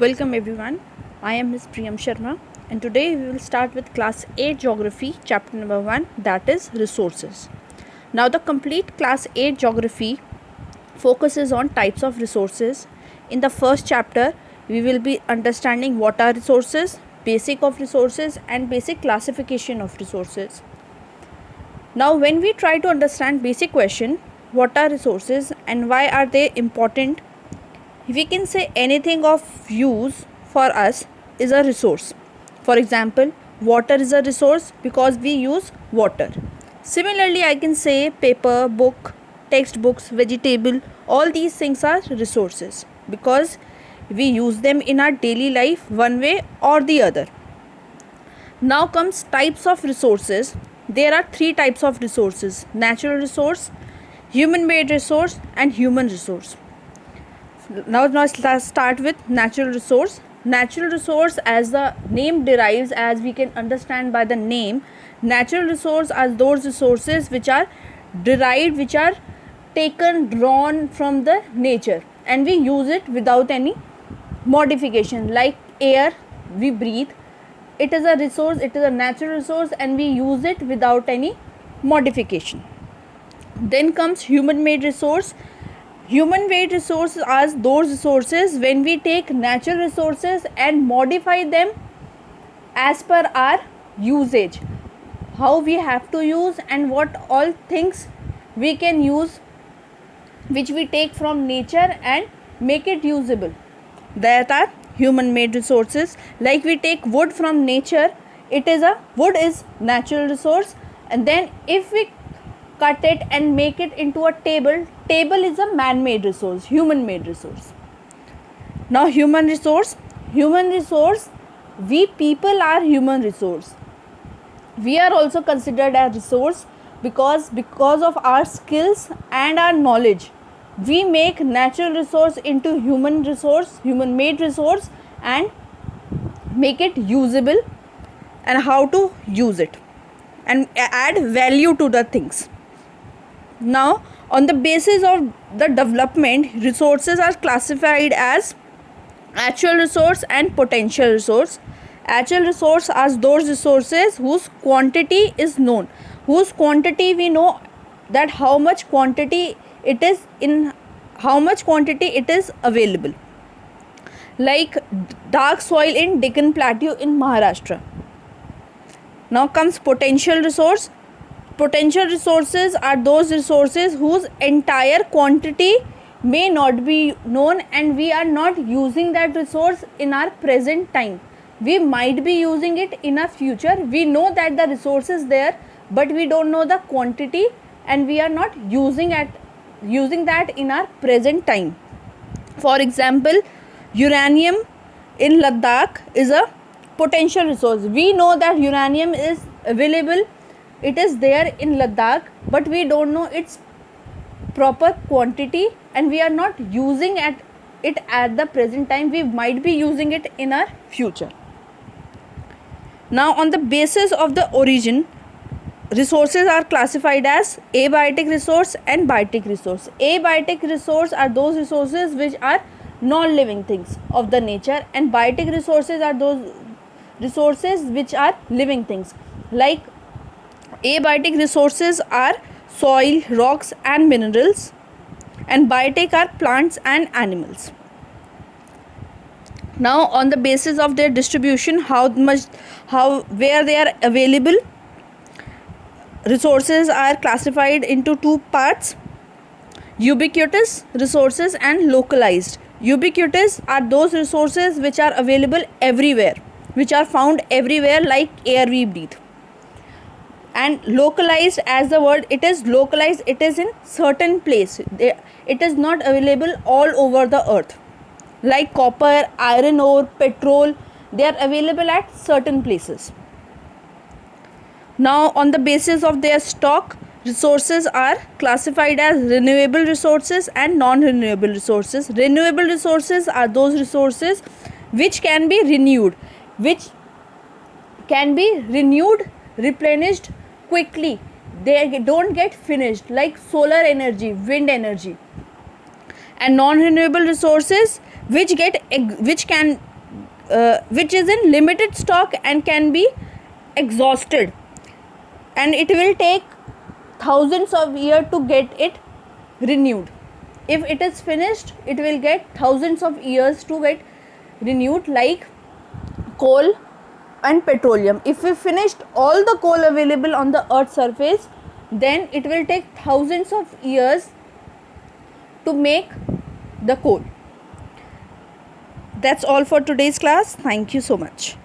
Welcome everyone. I am Ms. Priyam Sharma and today we will start with class 8 geography chapter number 1, that is resources. Now the complete class 8 geography focuses on types of resources. In the first chapter we will be understanding what are resources, basic of resources and basic classification of resources. Now when we try to understand basic question, what are resources and why are they important, we can say anything of use for us is a resource. For example, water is a resource because we use water. Similarly, I can say paper, book, textbooks, vegetable, all these things are resources because we use them in our daily life one way or the other. Now comes types of resources. There are three types of resources: natural resource, human made resource and human resource. Now let's start with natural resource. Natural resource, as the name derives, as we can understand by the name, natural resource are those resources which are derived, which are taken, drawn from the nature, and we use it without any modification. Like air we breathe, it is a resource, it is a natural resource and we use it without any modification. Then comes human made resource. Human made resources are those resources when we take natural resources and modify them as per our usage, how we have to use and what all things we can use which we take from nature and make it usable. That are human made resources. Like we take wood from nature, wood is natural resource, and then if we cut it and make it into a table is a man made resource, human made resource. Now human resource, we people are human resource. We are also considered as resource because of our skills and our knowledge, we make natural resource into human resource, human made resource, and make it usable and how to use it and add value to the things. Now on the basis of the development, resources are classified as actual resource and potential resource. Actual resource are those resources whose quantity is known, whose quantity we know, that how much quantity it is available. Like dark soil in Deccan Plateau in Maharashtra. Now comes potential resource. Potential resources are those resources whose entire quantity may not be known and we are not using that resource in our present time. We might be using it in our future. We know that the resource is there, but we don't know the quantity and we are not using that in our present time. For example, uranium in Ladakh is a potential resource. We know that uranium is available, it is there in Ladakh, but we don't know its proper quantity and we are not using it at the present time. We might be using it in our future. Now on the basis of the origin, resources are classified as abiotic resource and biotic resource. Abiotic resource are those resources which are non-living things of the nature, and biotic resources are those resources which are living things. Like abiotic resources are soil, rocks and minerals, and biotic are plants and animals. Now on the basis of their distribution, where they are available, resources are classified into two parts: ubiquitous resources and localized. Ubiquitous are those resources which are available everywhere, which are found everywhere, like air we breathe. And localized, as the word it is localized, it is in certain place, it is not available all over the earth. Like copper, iron ore, petrol, they are available at certain places. Now on the basis of their stock, resources are classified as renewable resources and non-renewable resources. Renewable resources are those resources which can be renewed, replenished quickly. They don't get finished, like solar energy, wind energy. and non-renewable resources which is in limited stock and can be exhausted, and it will take thousands of years to get it renewed. If it is finished, it will get thousands of years to get renewed, like coal and petroleum. If we finished all the coal available on the earth's surface, then it will take thousands of years to make the coal. That's all for today's class. Thank you so much.